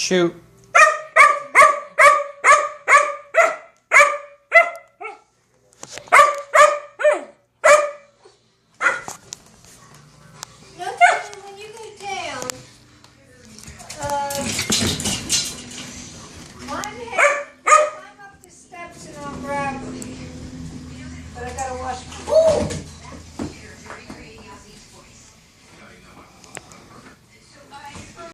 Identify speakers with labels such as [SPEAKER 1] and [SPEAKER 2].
[SPEAKER 1] shoot.
[SPEAKER 2] When you go down, climb up the steps and I'll grab them. But I gotta wash.